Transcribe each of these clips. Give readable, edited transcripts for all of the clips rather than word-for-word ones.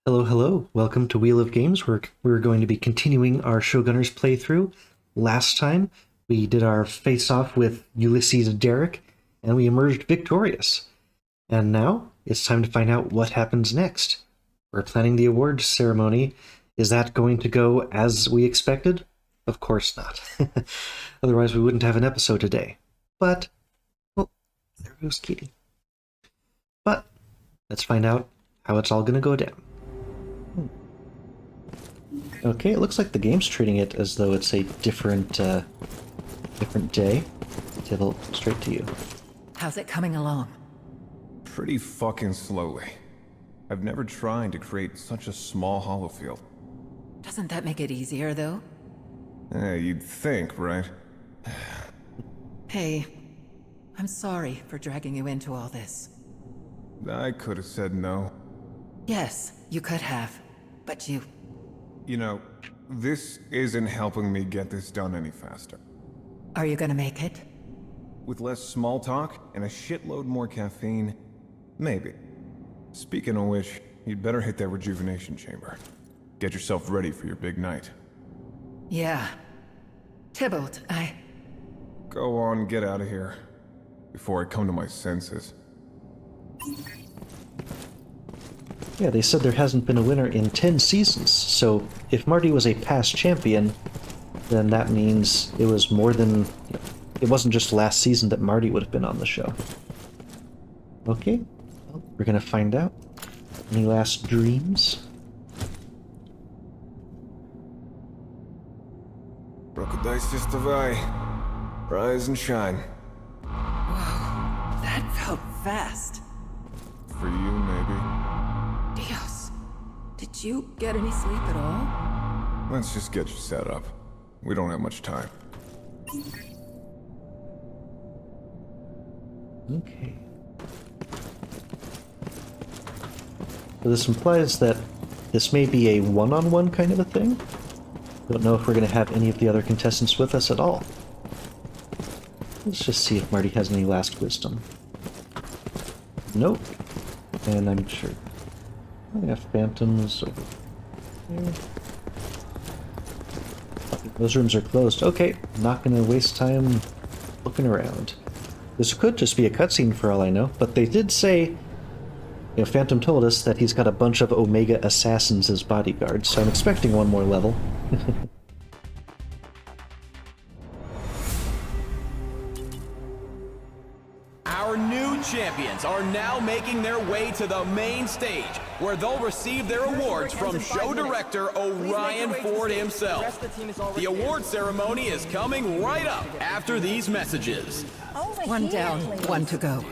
Hello, hello. Welcome to Wheel of Games. We're going to be continuing our Showgunners playthrough. Last time, we did our face-off with Ulysses Derrick, and we emerged victorious. And now, it's time to find out what happens next. We're planning the awards ceremony. Is that going to go as we expected? Of course not. Otherwise, we wouldn't have an episode today. But, well, there goes Kitty. But, let's find out how it's all going to go down. Okay, it looks like the game's treating it as though it's a different day. Table straight to you. How's it coming along? Pretty fucking slowly. I've never tried to create such a small holofield. Doesn't that make it easier, though? You'd think, right? Hey, I'm sorry for dragging you into all this. I could have said no. Yes, you could have, but you... You know, this isn't helping me get this done any faster. Are you gonna make it? With less small talk and a shitload more caffeine, maybe. Speaking of which, you'd better hit that rejuvenation chamber. Get yourself ready for your big night. Yeah. Tybalt, Go on, get out of here. Before I come to my senses. Yeah, they said there hasn't been a winner in 10 seasons, so if Marty was a past champion, then that means it was more than... It wasn't just last season that Marty would have been on the show. Okay, well, we're gonna find out. Any last dreams? Rokodice Stavai. Rise and shine. Whoa, that felt fast. For you, maybe. Dios, did you get any sleep at all? Let's just get you set up. We don't have much time. Okay. So this implies that this may be a one-on-one kind of a thing. Don't know if we're going to have any of the other contestants with us at all. Let's just see if Marty has any last wisdom. Nope. And I'm sure. I have phantoms over there. Those rooms are closed. Okay, not gonna waste time looking around. This could just be a cutscene for all I know, but they did say, Phantom told us that he's got a bunch of Omega assassins as bodyguards, so I'm expecting one more level. Our new champions are now making their way to the main stage, where they'll receive their awards from show director Orion Ford himself. The award ceremony is coming right up after these messages. One down, one to go.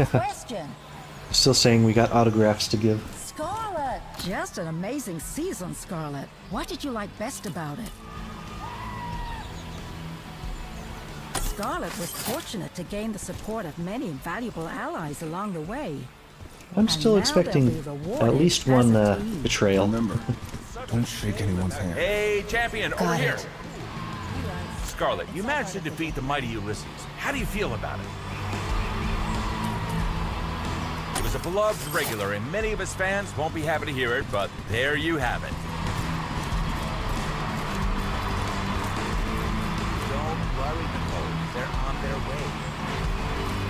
Question. Still saying we got autographs to give. Scarlett! Just an amazing season, Scarlett. What did you like best about it? Scarlett was fortunate to gain the support of many valuable allies along the way. I'm still expecting at least one betrayal. Remember, don't shake anyone's hand. Hey, champion, over Got here. it. Scarlett, you managed to defeat the mighty Ulysses. How do you feel about it? He was a beloved regular, and many of his fans won't be happy to hear it, but there you have it. Don't worry, Nicole. They're on their way.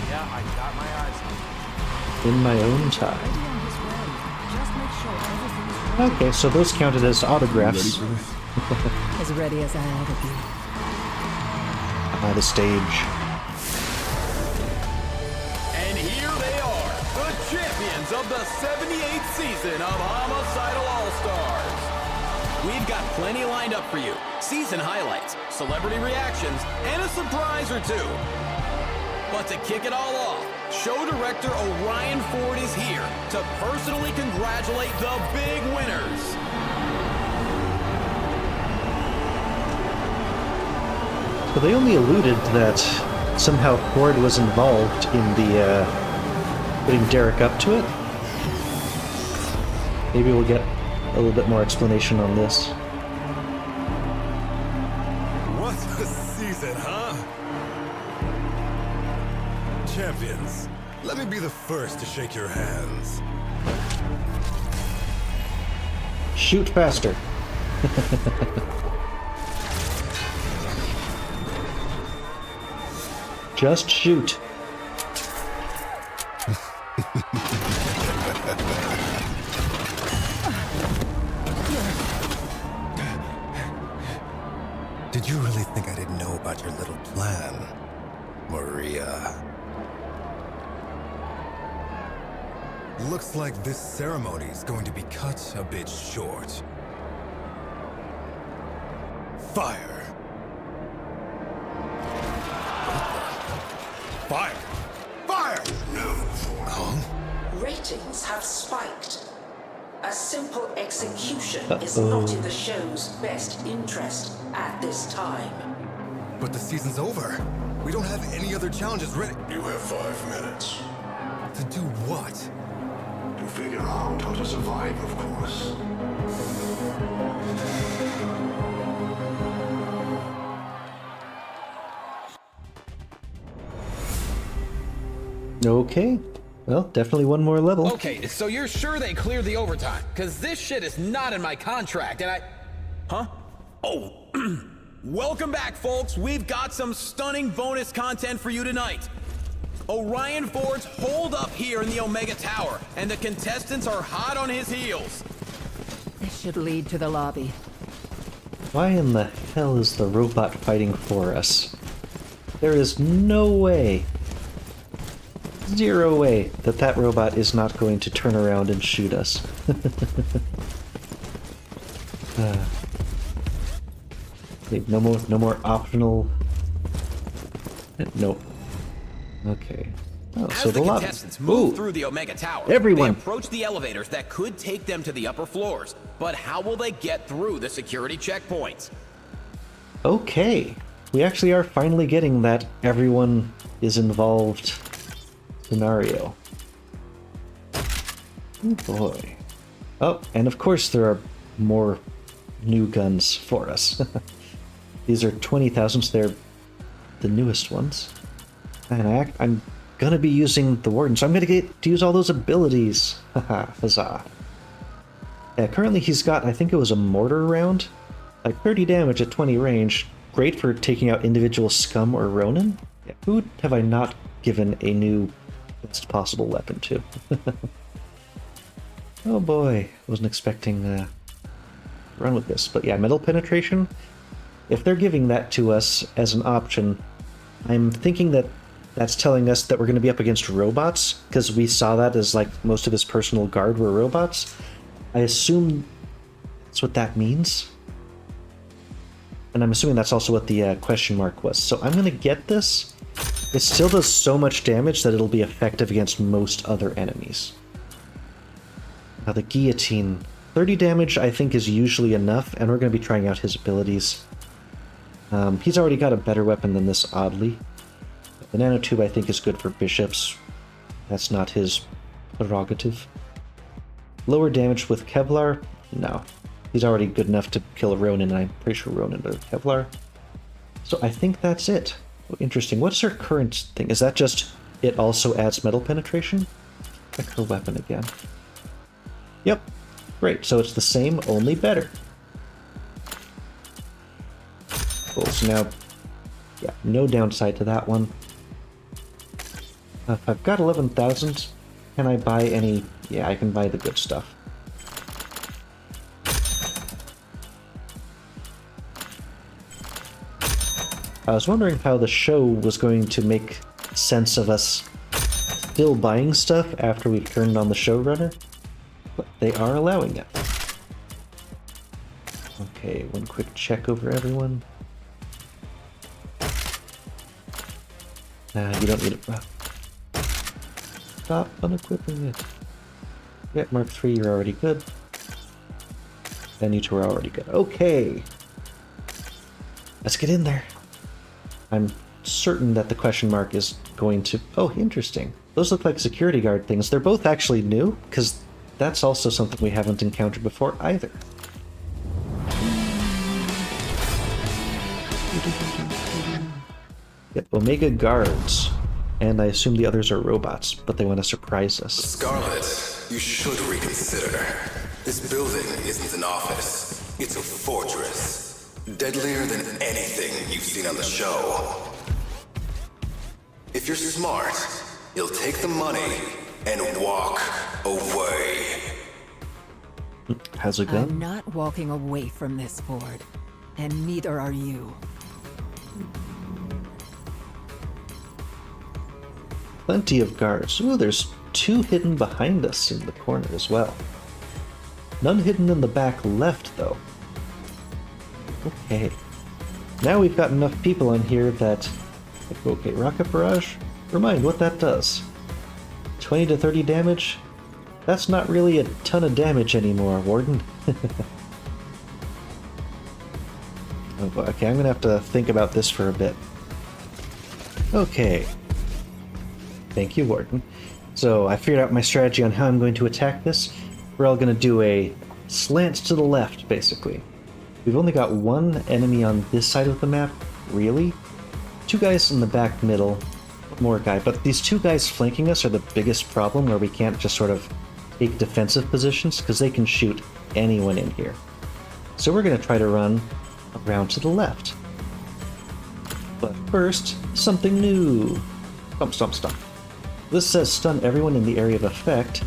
Yeah, I got my eyes on them. In my own time. Ready on his way. Just make sure everything is ready. Okay, so those counted as Ready autographs. for this? As ready as I'll ever be. By the stage. And here they are, the champions of the 78th season of Homicidal All-Stars. We've got plenty lined up for you. Season highlights, celebrity reactions, and a surprise or two. But to kick it all off, show director Orion Ford is here to personally congratulate the big winners. So they only alluded that somehow Ford was involved in the putting Derrick up to it. Maybe we'll get a little bit more explanation on this. What a season, huh? Champions, let me be the first to shake your hands. Shoot faster. Just shoot. Did you really think I didn't know about your little plan, Maria? Looks like this ceremony is going to be cut a bit short. Fire! Fire! Fire! No. Huh? Ratings have spiked. A simple execution is not in the show's best interest at this time. But the season's over. We don't have any other challenges ready. You have 5 minutes. To do what? To figure out how to survive, of course. Okay. Well, definitely one more level. Okay, so you're sure they cleared the overtime? Because this shit is not in my contract, and I... Huh? Oh, welcome back, folks. We've got some stunning bonus content for you tonight. Orion Ford's holed up here in the Omega Tower, and the contestants are hot on his heels. This should lead to the lobby. Why in the hell is the robot fighting for us? There is no way, zero way, that that robot is not going to turn around and shoot us. Wait, no more optional. Nope. Okay. Oh, As so the lobby. contestants move Ooh. through the Omega Tower, Everyone. they approach the elevators that could take them to the upper floors. But how will they get through the security checkpoints? Okay. We actually are finally getting that everyone is involved scenario. Oh boy. Oh, and of course there are more new guns for us. These are 20,000s, they're the newest ones. And I'm gonna be using the Warden, so I'm gonna get to use all those abilities. Haha, huzzah. Yeah, currently he's got, I think it was a mortar round, like 30 damage at 20 range. Great for taking out individual scum or Ronin. Yeah, who have I not given a new best possible weapon to? Oh boy, wasn't expecting to run with this. But yeah, metal penetration, if they're giving that to us as an option, I'm thinking that that's telling us that we're going to be up against robots, because we saw that as like most of his personal guard were robots. I assume that's what that means. And I'm assuming that's also what the question mark was. So I'm going to get this. It still does so much damage that it'll be effective against most other enemies. Now the guillotine, 30 damage I think is usually enough, and we're going to be trying out his abilities. He's already got a better weapon than this, oddly. The nanotube I think is good for bishops. That's not his prerogative. Lower damage with Kevlar? No. He's already good enough to kill a Ronin, and I'm pretty sure Ronin are Kevlar. So I think that's it. Oh, interesting. What's her current thing? Is that just it also adds metal penetration? Check her weapon again. Yep. Great. So it's the same, only better. Cool. So now, yeah, no downside to that one. If I've got 11,000, can I buy any? Yeah, I can buy the good stuff. I was wondering how the show was going to make sense of us still buying stuff after we've turned on the showrunner, but they are allowing it. Okay, one quick check over everyone. Nah, you don't need it. Stop unequipping it. Yeah, Mark 3, you're already good. And you two are already good. Okay. Let's get in there. I'm certain that the question mark is going to... Oh, interesting. Those look like security guard things. They're both actually new, because that's also something we haven't encountered before either. Yep, Omega guards. And I assume the others are robots, but they want to surprise us. Scarlett, you should reconsider. This building isn't an office. It's a fortress. Deadlier than anything you've seen on the show. If you're smart, you'll take the money and walk away. How's it I'm going? not walking away from this, Ford. And neither are you. Plenty of guards. Ooh, there's 2 hidden behind us in the corner as well. None hidden in the back left, though. Okay. Now we've got enough people on here that... Okay, rocket barrage? Remind what that does. 20 to 30 damage? That's not really a ton of damage anymore, Warden. Oh, okay, I'm gonna have to think about this for a bit. Okay. Thank you, Warden. So, I figured out my strategy on how I'm going to attack this. We're all gonna do a slant to the left, basically. We've only got 1 enemy on this side of the map, really? 2 guys in the back middle, 1 more guy, but these 2 guys flanking us are the biggest problem, where we can't just sort of take defensive positions, because they can shoot anyone in here. So we're gonna try to run around to the left. But first, something new. Stomp, stomp, stomp. This says stun everyone in the area of effect.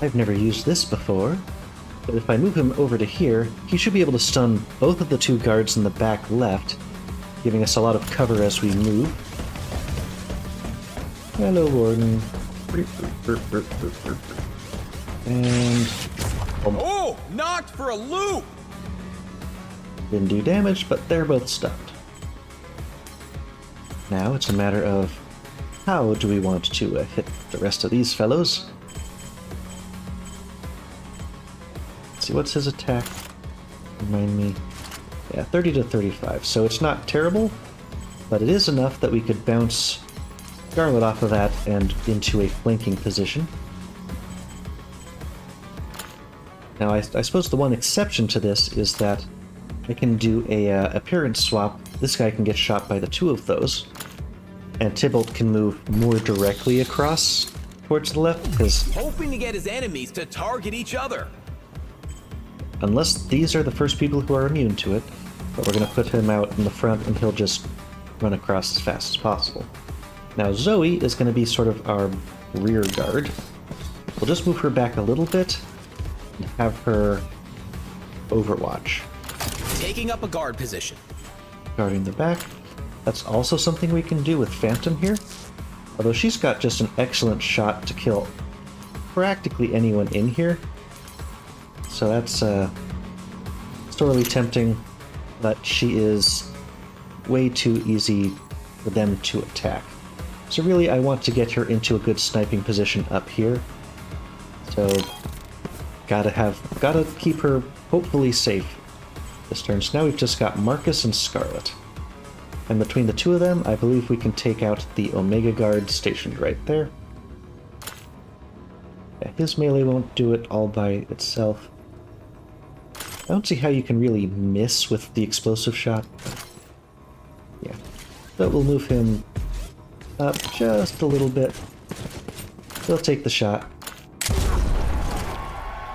I've never used this before, but if I move him over to here, he should be able to stun both of the 2 guards in the back left, giving us a lot of cover as we move. Hello, Warden. And... Oh, knocked for a loop! Didn't do damage, but they're both stunned. Now it's a matter of how do we want to hit the rest of these fellows. Let's see, what's his attack? Remind me. Yeah, 30 to 35, so it's not terrible, but it is enough that we could bounce Scarlett off of that and into a flanking position. Now, I suppose the one exception to this is that I can do a appearance swap. This guy can get shot by the 2 of those, and Tybalt can move more directly across towards the left, because Hoping to get his enemies to target each other. unless these are the first people who are immune to it, but we're going to put him out in the front and he'll just run across as fast as possible. Now Zoe is going to be sort of our rear guard. We'll just move her back a little bit and have her overwatch. Taking up a guard position. Guarding the back. That's also something we can do with Phantom here. Although she's got just an excellent shot to kill practically anyone in here. So that's sorely tempting, but she is way too easy for them to attack. So really I want to get her into a good sniping position up here. So gotta keep her hopefully safe this turn. So now we've just got Marcus and Scarlett. And between the 2 of them, I believe we can take out the Omega Guard stationed right there. Yeah, his melee won't do it all by itself. I don't see how you can really miss with the explosive shot. Yeah, but we'll move him up just a little bit. He'll take the shot.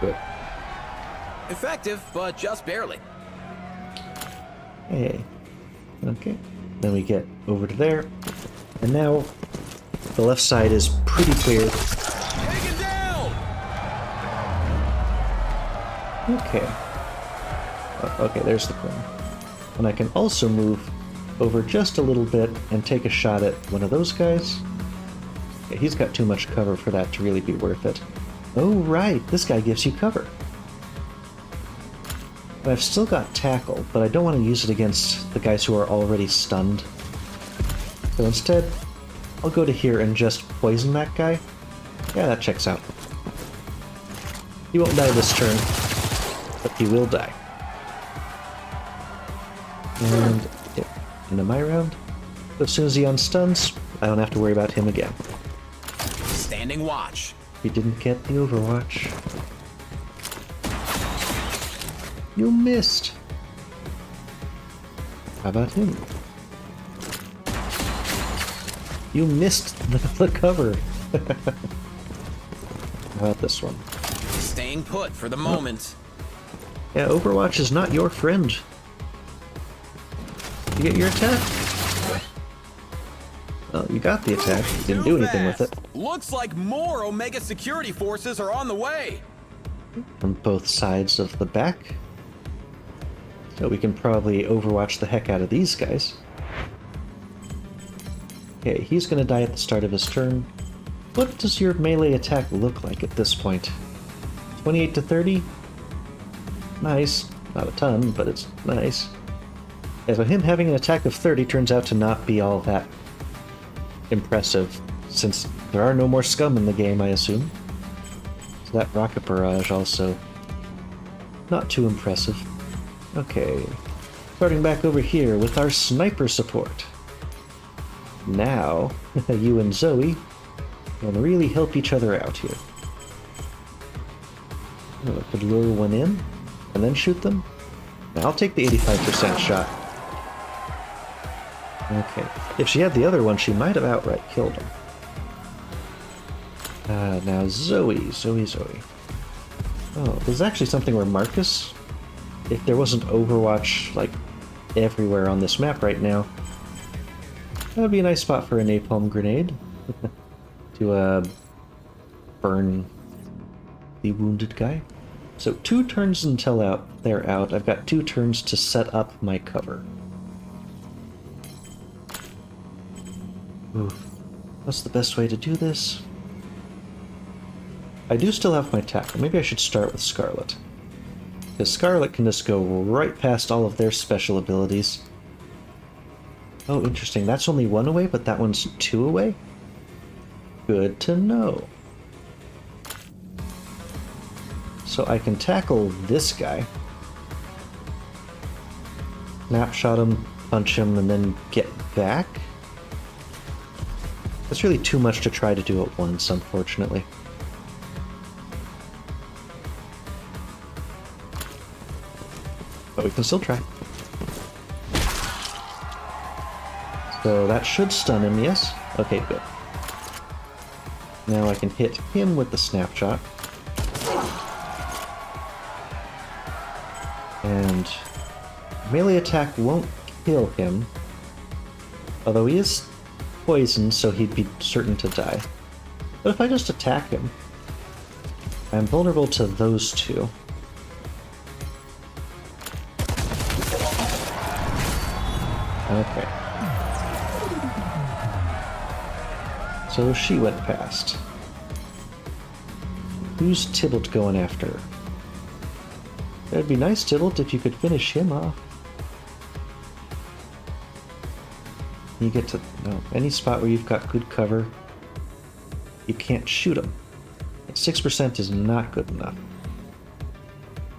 Good. Effective, but just barely. Hey. Okay. Then we get over to there. And now the left side is pretty clear. Taken down! Okay. Okay, there's the corner. And I can also move over just a little bit and take a shot at one of those guys. Yeah, he's got too much cover for that to really be worth it. Oh, right, this guy gives you cover. But I've still got tackle, but I don't want to use it against the guys who are already stunned. So instead, I'll go to here and just poison that guy. Yeah, that checks out. He won't die this turn, but he will die. And yeah, into my round. So as soon as he unstuns, I don't have to worry about him again. Standing watch. He didn't get the overwatch. You missed. How about him? You missed the cover. How about this one? staying put for the moment. Yeah, Overwatch is not your friend. You get your attack? Well, you got the attack. You didn't do anything with it. Looks like more Omega security forces are on the way. From both sides of the back. So we can probably Overwatch the heck out of these guys. Okay, he's gonna die at the start of his turn. What does your melee attack look like at this point? 28 to 30? Nice. Not a ton, but it's nice. Yeah, so him having an attack of 30 turns out to not be all that impressive, since there are no more scum in the game, I assume. So that rocket barrage also not too impressive. Okay, starting back over here with our sniper support. Now, you and Zoe can really help each other out here. Oh, I could lure one in and then shoot them. Now, I'll take the 85% shot. Okay. If she had the other one, she might have outright killed him. Now Zoe. Oh, there's actually something where Marcus, if there wasn't Overwatch, like, everywhere on this map right now, that would be a nice spot for a napalm grenade. To, burn the wounded guy. So 2 turns until they're out. I've got 2 turns to set up my cover. Oof. What's the best way to do this? I do still have my tackle. Maybe I should start with Scarlett. Because Scarlett can just go right past all of their special abilities. Oh, interesting. That's only 1 away, but that one's 2 away? Good to know. So I can tackle this guy. Snapshot him, punch him, and then get back? That's really too much to try to do at once, unfortunately. But we can still try. So that should stun him, yes? Okay, good. Now I can hit him with the snapshot. And melee attack won't kill him. Although he is poisoned, so he'd be certain to die. But if I just attack him, I'm vulnerable to those 2. Okay. So she went past. Who's Tybalt going after? It'd be nice, Tybalt, if you could finish him off. You get to any spot where you've got good cover, you can't shoot him. 6% is not good enough.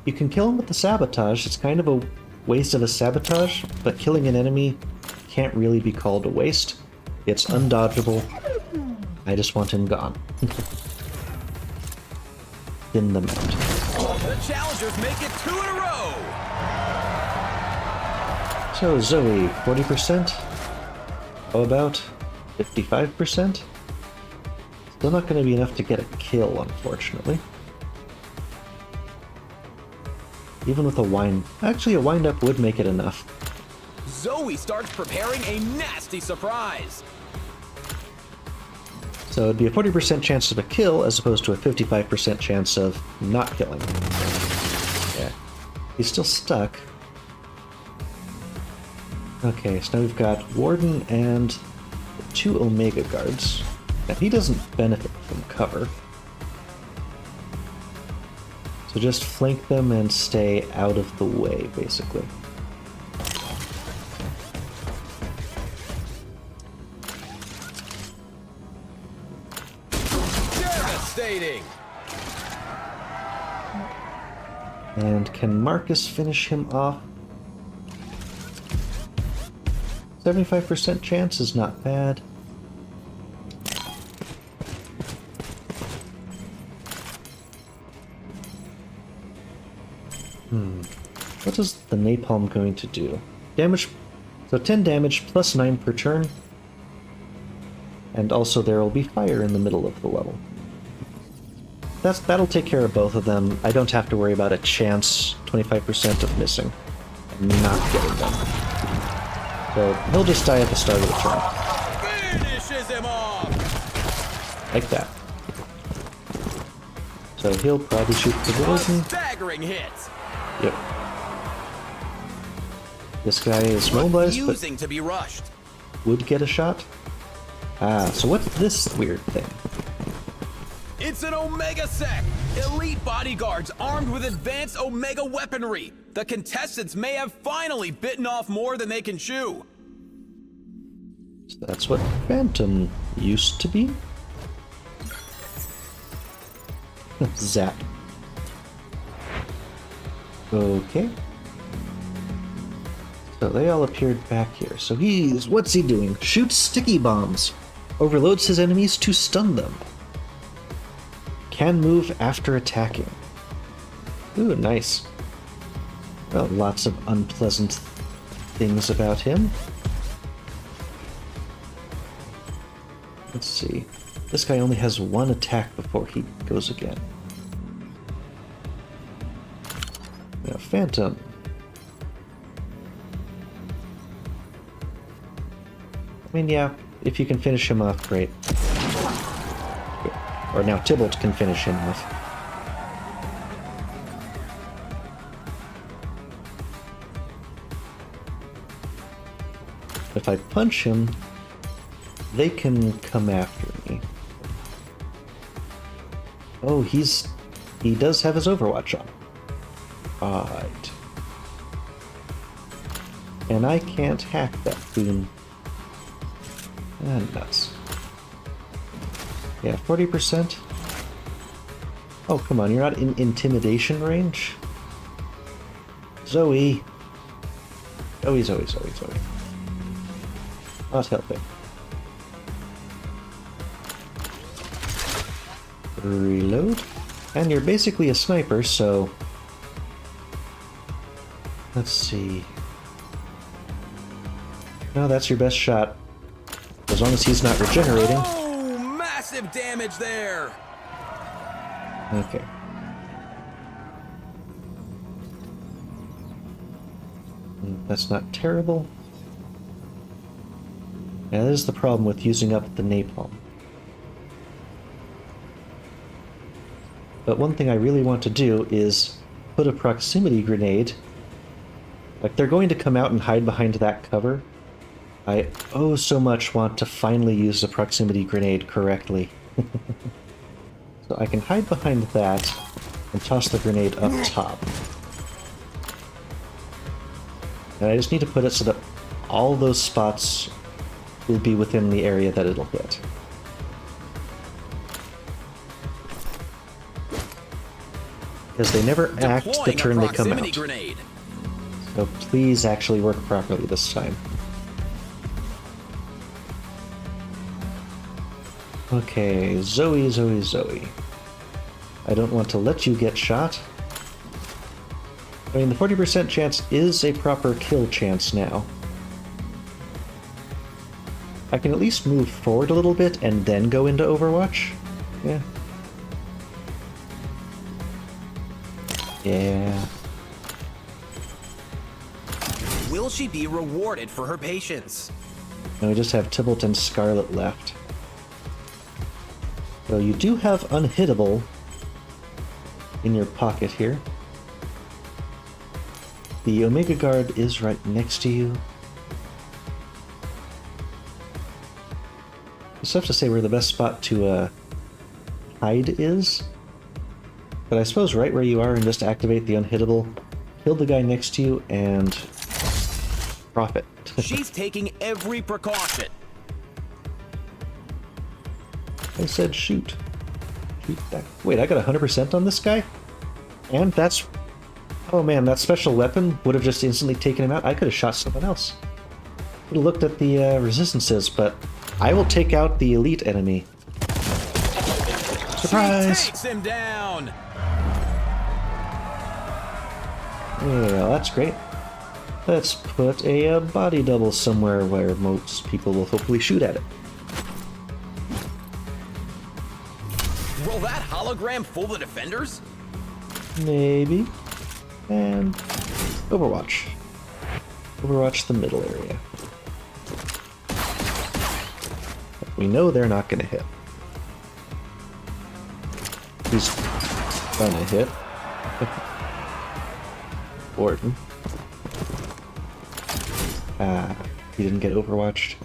You can kill him with the sabotage. It's kind of a waste of a sabotage, but killing an enemy can't really be called a waste. It's undodgeable. I just want him gone. Thin them out. The challengers make it 2 in a row! So Zoe, 40%? How about 55%? Still not going to be enough to get a kill, unfortunately. Even with a wind... Actually, a wind-up would make it enough. Zoe starts preparing a nasty surprise! So it'd be a 40% chance of a kill, as opposed to a 55% chance of not killing. Yeah. He's still stuck. Okay, so now we've got Warden and 2 Omega guards. Now he doesn't benefit from cover. So just flank them and stay out of the way, basically. Devastating! And can Marcus finish him off? 75% chance is not bad. What is the napalm going to do? Damage, so 10 damage plus 9 per turn. And also there will be fire in the middle of the level. that'll take care of both of them. I don't have to worry about a chance 25% of missing and not getting them. So he'll just die at the start of the turn. Finishes him off. Like that. So he'll probably shoot the poison. Staggering hit. Yep. This guy is mobilized, but Refusing to be rushed. would get a shot. Ah, so what's this weird thing? It's an Omega Sec! Elite bodyguards armed with advanced Omega weaponry! The contestants may have finally bitten off more than they can chew! So that's what Phantom used to be? Zap. Okay. So they all appeared back here. So what's he doing? Shoots sticky bombs. Overloads his enemies to stun them. Can move after attacking. Ooh, nice. Well, lots of unpleasant things about him. Let's see. This guy only has one attack before he goes again. Now, Phantom. I mean, yeah, if you can finish him off, great. Or now Tybalt can finish him off. If I punch him, they can come after me. Oh, he does have his Overwatch on. Right. And I can't hack that boon. Ah, nuts. Yeah, 40%. Oh, come on, you're not in intimidation range? Zoe. Zoe. Not helping. Reload. And you're basically a sniper, so... Let's see. No, that's your best shot. As long as he's not regenerating. Oh, massive damage there! Okay. That's not terrible. Yeah, that is the problem with using up the napalm. But one thing I really want to do is put a proximity grenade. Like, they're going to come out and hide behind that cover. I oh so much want to finally use the proximity grenade correctly. So I can hide behind that and toss the grenade up top. And I just need to put it so that all those spots will be within the area that it'll hit. Because they never act the turn they come out. Grenade. So please actually work properly this time. Okay, Zoe. I don't want to let you get shot. I mean, the 40% chance is a proper kill chance now. I can at least move forward a little bit and then go into Overwatch. Yeah. Yeah. Will she be rewarded for her patience? And we just have Tybalt and Scarlett left. So you do have Unhittable in your pocket here. The Omega Guard is right next to you. I just have to say where the best spot to hide is. But I suppose right where you are and just activate the Unhittable, kill the guy next to you, and profit. She's taking every precaution. I said shoot. Shoot that. Wait, I got 100% on this guy? And that's... Oh man, that special weapon would have just instantly taken him out. I could have shot someone else. Could have looked at the resistances, but I will take out the elite enemy. Surprise! She takes him down. Well, that's great. Let's put a body double somewhere where most people will hopefully shoot at it. Will that hologram fool the defenders? Maybe. And Overwatch. Overwatch the middle area. We know they're not going to hit. He's gonna hit. Warden. Ah, he didn't get overwatched.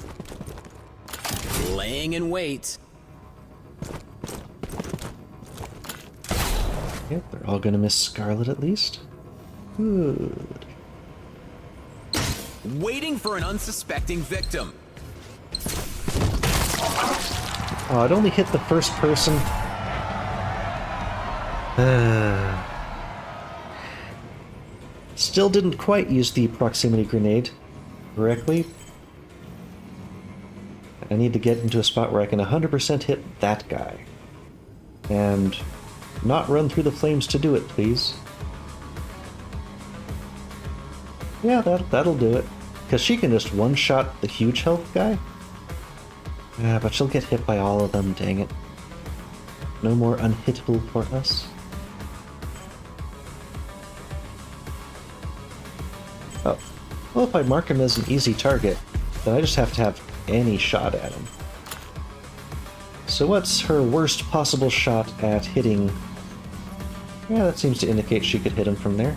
Laying in wait. Yep, they're all gonna miss Scarlett at least. Good. Waiting for an unsuspecting victim. Oh, it only hit the first person. Still didn't quite use the proximity grenade correctly. I need to get into a spot where I can 100% hit that guy. And not run through the flames to do it, please. Yeah, that'll do it. Because she can just one-shot the huge health guy. But she'll get hit by all of them, dang it. No more unhittable for us. Oh. Well, if I mark him as an easy target, then I just have to have any shot at him. So what's her worst possible shot at hitting? Yeah, that seems to indicate she could hit him from there.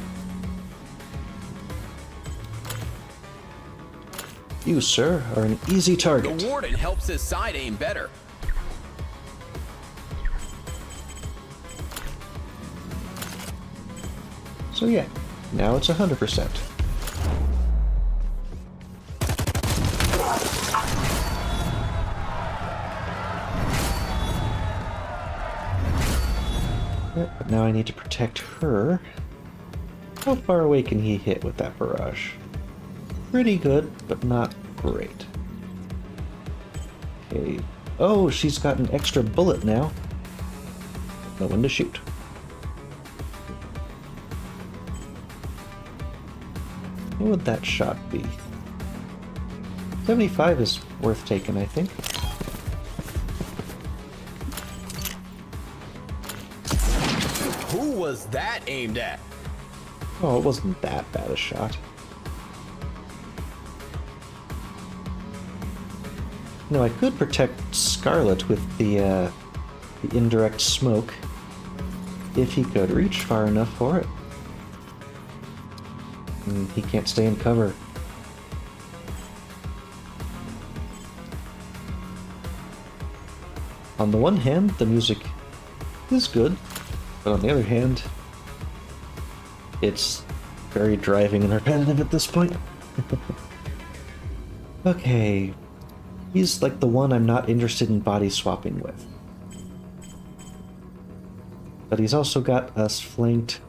You, sir, are an easy target. The Warden helps his side aim better. So yeah, now it's 100%. Yep, but now I need to protect her. How far away can he hit with that barrage? Pretty good, but not great. Okay. Oh, she's got an extra bullet now. No one to shoot. What would that shot be? 75 is worth taking, I think. Who was that aimed at? Oh, it wasn't that bad a shot. No, I could protect Scarlett with the indirect smoke if he could reach far enough for it. And he can't stay in cover. On the one hand, the music is good, but on the other hand, it's very driving and repetitive at this point. Okay. He's like the one I'm not interested in body swapping with. But he's also got us flanked.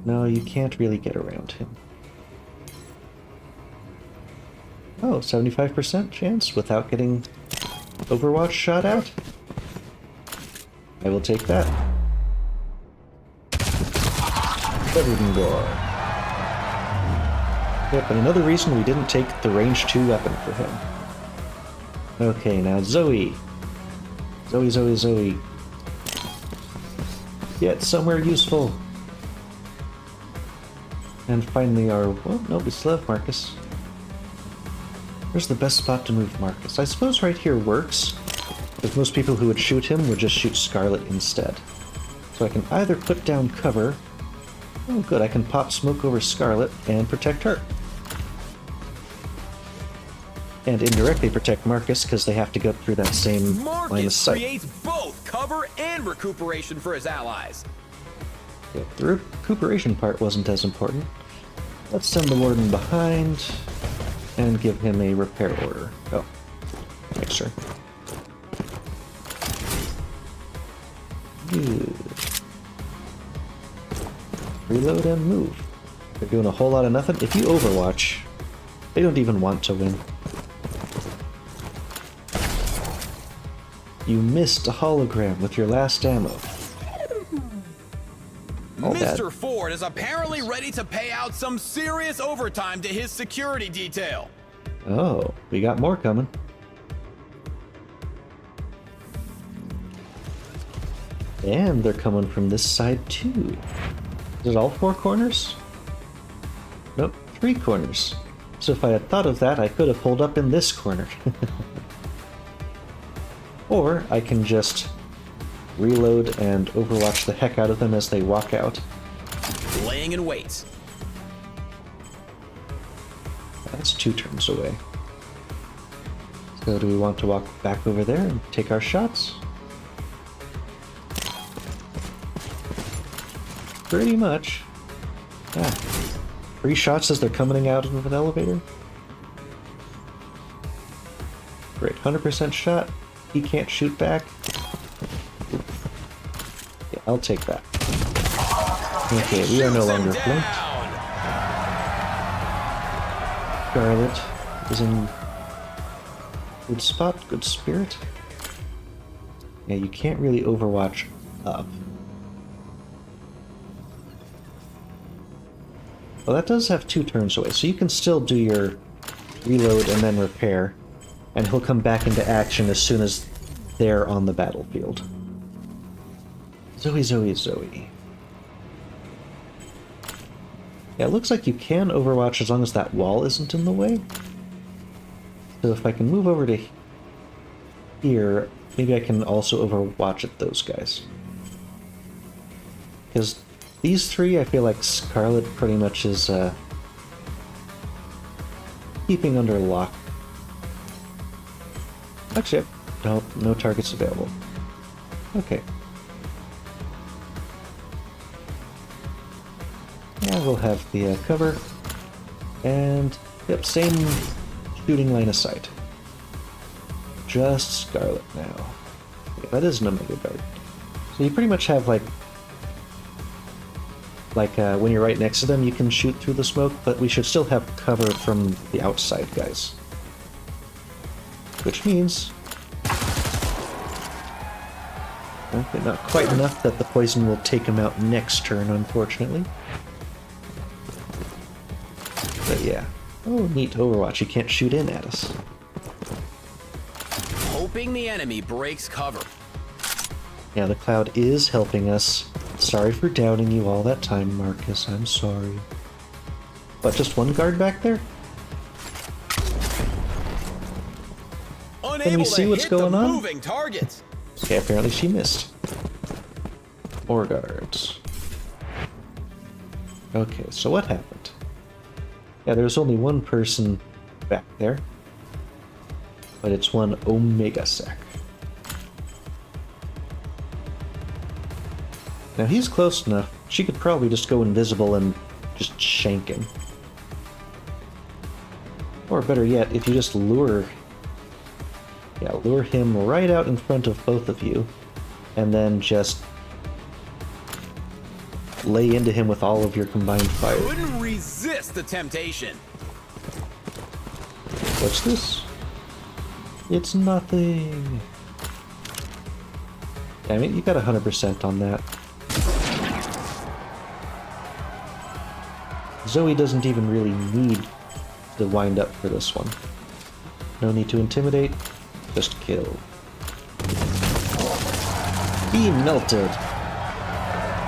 No, you can't really get around him. Oh, 75% chance without getting Overwatch shot out? I will take that. Everything gore. Yep, and another reason we didn't take the range 2 weapon for him. Okay, now Zoe. Zoe. Get somewhere useful. And finally our... well, no, we still have Marcus. Where's the best spot to move Marcus? I suppose right here works, because most people who would shoot him would just shoot Scarlett instead. So I can either put down cover... oh good, I can pop smoke over Scarlett and protect her. And indirectly protect Marcus, because they have to go through that same line of Marcus sight. creates both cover and recuperation for his allies. Yeah, the recuperation part wasn't as important. Let's send the Warden behind and give him a repair order. Oh, thanks, sir. Good. Reload and move. They're doing a whole lot of nothing. If you Overwatch, they don't even want to win. You missed a hologram with your last ammo. All Mr. bad. Ford is apparently ready to pay out some serious overtime to his security detail. Oh, we got more coming. And they're coming from this side too. Is it all 4 corners? Nope, 3 corners. So if I had thought of that, I could have pulled up in this corner. Or I can just reload and overwatch the heck out of them as they walk out. Laying in wait. That's 2 turns away. So do we want to walk back over there and take our shots? Pretty much. Ah. 3 shots as they're coming out of an elevator. Great, 100% shot. He can't shoot back. Yeah, I'll take that. Okay, we are no longer flanked. Scarlett is in good spot, good spirit. Yeah, you can't really overwatch up. Well, that does have 2 turns away, so you can still do your reload and then repair, and he'll come back into action as soon as they're on the battlefield. Zoe, Zoe, Zoe. Yeah, it looks like you can overwatch as long as that wall isn't in the way. So if I can move over to here, maybe I can also overwatch at those guys. Because these 3, I feel like Scarlett pretty much is keeping under lock. Actually, no targets available. Okay. Yeah, we'll have the cover. And, yep, same shooting line of sight. Just Scarlett now. Yeah, that is an Omega Guard. So you pretty much have, like when you're right next to them, you can shoot through the smoke, but we should still have cover from the outside guys. Which means... okay, not quite enough that the poison will take him out next turn, unfortunately. But yeah. Oh, neat Overwatch. You can't shoot in at us. Hoping the enemy breaks cover. Yeah, the cloud is helping us. Sorry for doubting you all that time, Marcus. I'm sorry. But just one guard back there? Can we see what's going on? Moving targets. Okay, apparently she missed. 4 guards. Okay, so what happened? Yeah, there's only one person back there. But it's one Omega Sec. Now he's close enough, she could probably just go invisible and just shank him. Or better yet, if you just lure him right out in front of both of you, and then just lay into him with all of your combined fire. Couldn't resist the temptation. What's this? It's nothing. Damn it, you got 100% on that. Zoe doesn't even really need to wind up for this one. No need to intimidate, just kill. Be melted!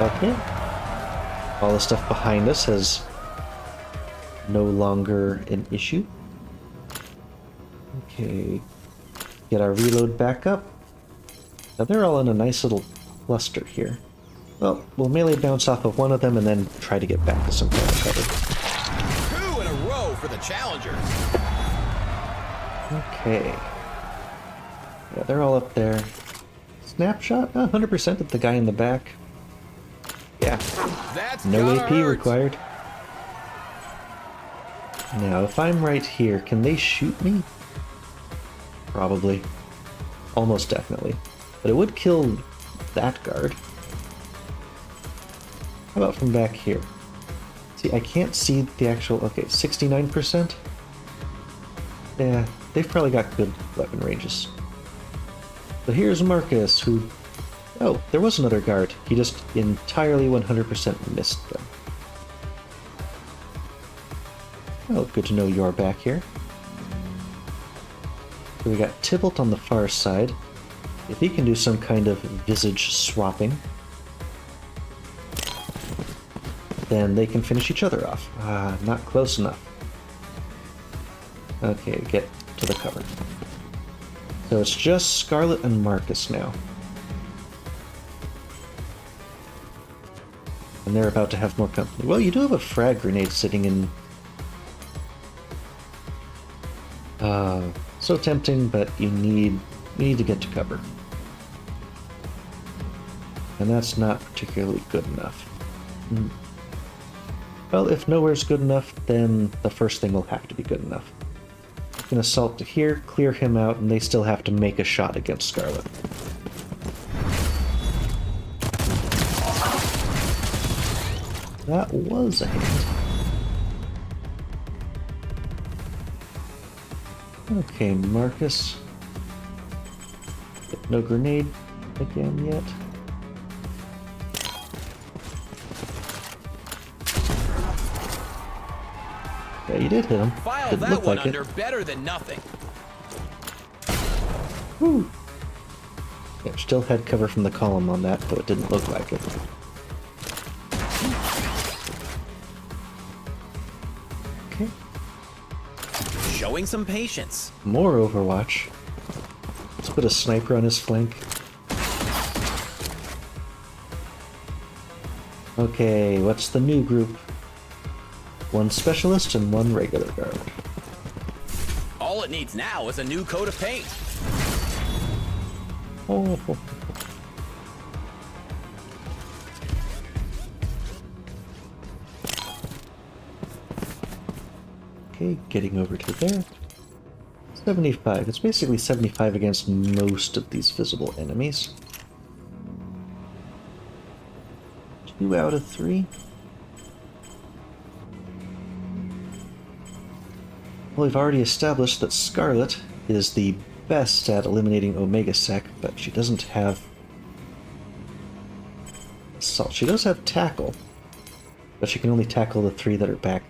Okay. All the stuff behind us has no longer an issue. Okay. Get our reload back up. Now they're all in a nice little cluster here. Well, we'll melee bounce off of one of them and then try to get back to some kind of cover. 2 in a row for the challengers. Okay. Yeah, they're all up there. Snapshot? 100% of the guy in the back. Yeah. That's No AP hurt. required. Now, if I'm right here, can they shoot me? Probably. Almost definitely. But it would kill that guard. How about from back here? See, I can't see the actual... okay, 69%? Yeah, they've probably got good weapon ranges. But here's Marcus, who... oh, there was another guard. He just entirely 100% missed them. Oh, good to know you're back here. So we got Tybalt on the far side. If he can do some kind of visage swapping, then they can finish each other off. Ah, not close enough. Okay, get to the cover. So it's just Scarlett and Marcus now. And they're about to have more company. Well, you do have a frag grenade sitting in... so tempting, but you need to get to cover. And that's not particularly good enough. Well, if nowhere's good enough, then the first thing will have to be good enough. You can assault to here, clear him out, and they still have to make a shot against Scarlett. That was a hit. Okay, Marcus. No grenade again yet. Yeah, you did hit him. File Didn't that look one like under it. better than nothing. Whew. Yeah, still had cover from the column on that, though it didn't look like it. Okay. Showing some patience. More Overwatch. Let's put a sniper on his flank. Okay, what's the new group? One specialist and one regular guard. All it needs now is a new coat of paint. Oh. Okay, getting over to there. 75. It's basically 75 against most of these visible enemies. 2 out of 3. Well, we've already established that Scarlett is the best at eliminating Omega Sec, but she doesn't have assault. She does have tackle, but she can only tackle the 3 that are back.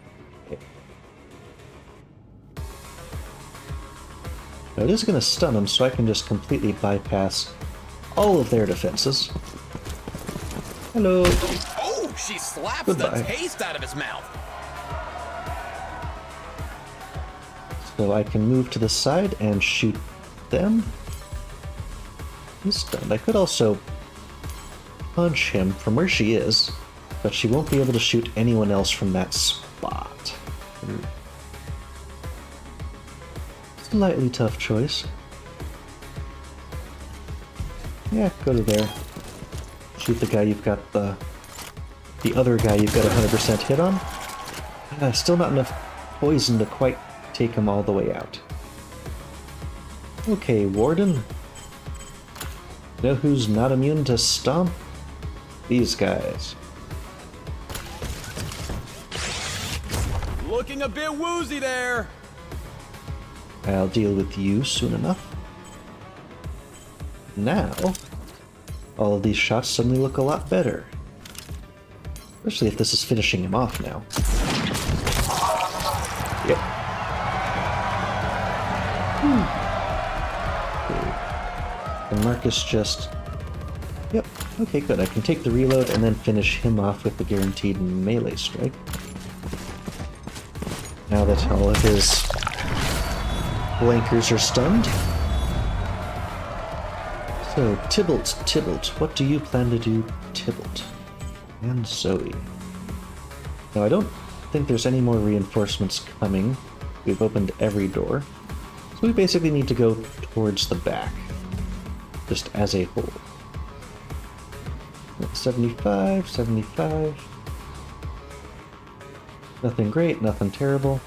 Now, it is going to stun them, so I can just completely bypass all of their defenses. Hello. Oh, she slaps Goodbye. the taste out of his mouth. So I can move to the side and shoot them. He's stunned. I could also punch him from where she is, but she won't be able to shoot anyone else from that spot. Slightly tough choice. Yeah, go to there. Shoot the guy you've got the other guy you've got 100% hit on. Still not enough poison to quite take him all the way out. Okay, Warden. Know who's not immune to stomp? These guys. Looking a bit woozy there. I'll deal with you soon enough. Now, all of these shots suddenly look a lot better. Especially if this is finishing him off now. Yep. Okay. And Marcus just... Yep, okay, good. I can take the reload and then finish him off with the guaranteed melee strike. Now that all of his blankers are stunned. So, Tybalt, what do you plan to do, Tybalt? And Zoe. Now, I don't think there's any more reinforcements coming. We've opened every door. So we basically need to go towards the back. Just as a whole. 75, 75. Nothing great, nothing terrible.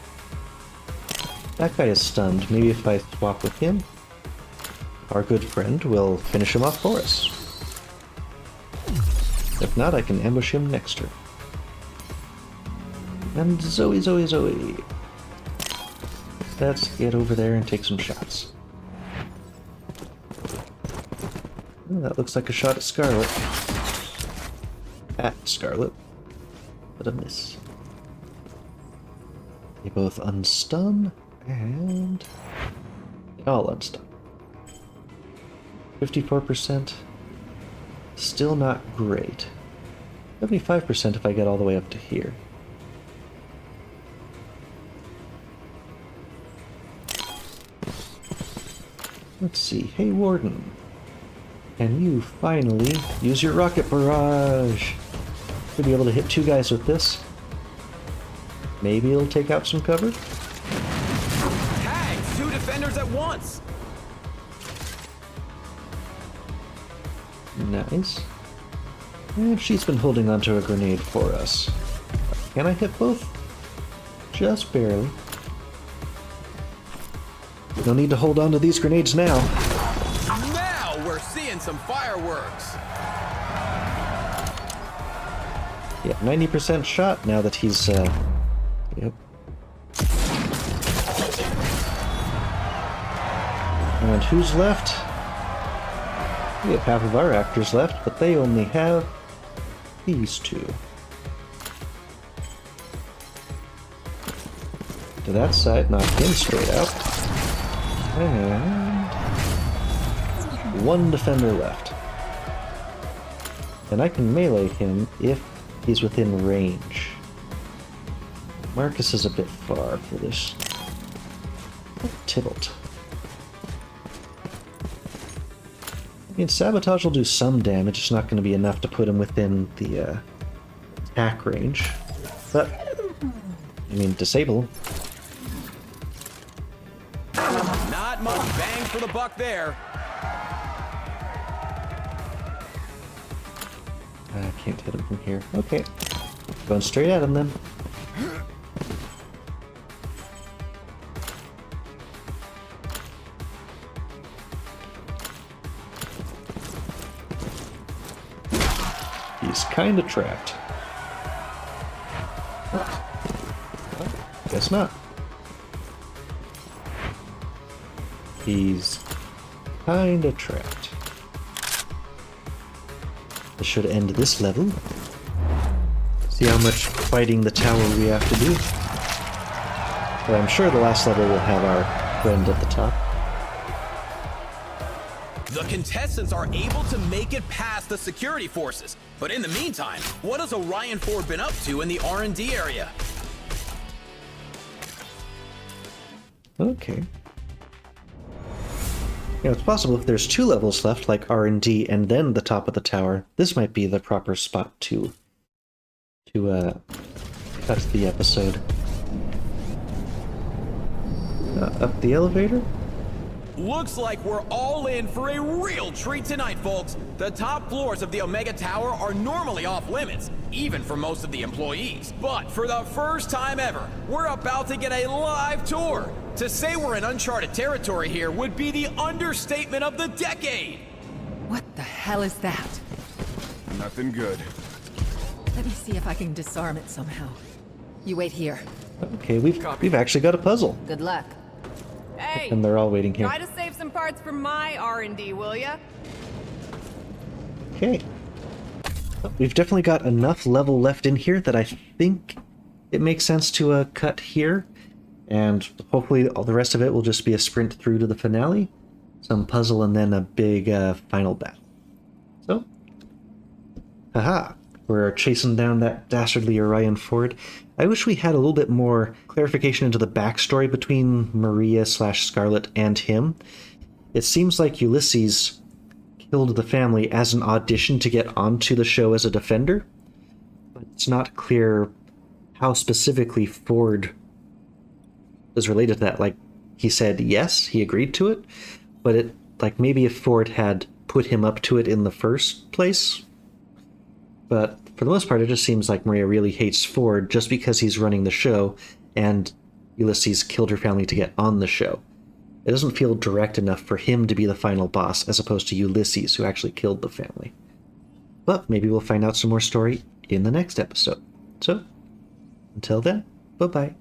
That guy is stunned. Maybe if I swap with him, our good friend will finish him off for us. If not, I can ambush him next turn. And Zoe. Let's get over there and take some shots. Oh, that looks like a shot at Scarlett. At Scarlett. But a miss. They both unstun, and... all unstun. 54%. Still not great. 75% if I get all the way up to here. Let's see. Hey, Warden. Can you finally use your rocket barrage? Should be able to hit 2 guys with this. Maybe it'll take out some cover. Tags 2 defenders at once. Nice. And she's been holding onto a grenade for us. Can I hit both? Just barely. No need to hold on to these grenades now. Now we're seeing some fireworks. Yeah, 90% shot now that he's, yep. And who's left? We have half of our actors left, but they only have these 2. To that side, knock him straight out. And 1 defender left. And I can melee him if he's within range. Marcus is a bit far for this. Tybalt. I mean, Sabotage will do some damage, it's not going to be enough to put him within the attack range. But, I mean, disable him. Not much bang for the buck there. I can't hit him from here. Okay. Going straight at him then. He's kinda trapped. Well, guess not. He's kinda trapped. This should end this level. See how much fighting the tower we have to do. But I'm sure the last level will have our friend at the top. The contestants are able to make it past the security forces. But in the meantime, what has Orion Ford been up to in the R&D area? Okay. You know, it's possible if there's 2 levels left, like R&D and then the top of the tower, this might be the proper spot to cut the episode. Up the elevator? Looks like we're all in for a real treat tonight, folks. The top floors of the Omega Tower are normally off limits, even for most of the employees. But for the first time ever, we're about to get a live tour. To say we're in uncharted territory here would be the understatement of the decade. What the hell is that? Nothing good. Let me see if I can disarm it somehow. You wait here. Okay, we've actually got a puzzle. Good luck. Hey, And they're all waiting here. try to save some parts for my R&D, will ya? Okay. We've definitely got enough level left in here that I think it makes sense to cut here. And hopefully all the rest of it will just be a sprint through to the finale. Some puzzle and then a big final battle. So, haha. We're chasing down that dastardly Orion Ford. I wish we had a little bit more clarification into the backstory between Maria/Scarlett and him. It seems like Ulysses killed the family as an audition to get onto the show as a defender, but it's not clear how specifically Ford is related to that. Like, he said yes, he agreed to it, but it, like, maybe if Ford had put him up to it in the first place. But for the most part, it just seems like Maria really hates Ford just because he's running the show, and Ulysses killed her family to get on the show. It doesn't feel direct enough for him to be the final boss, as opposed to Ulysses, who actually killed the family. But maybe we'll find out some more story in the next episode. So, until then, bye-bye.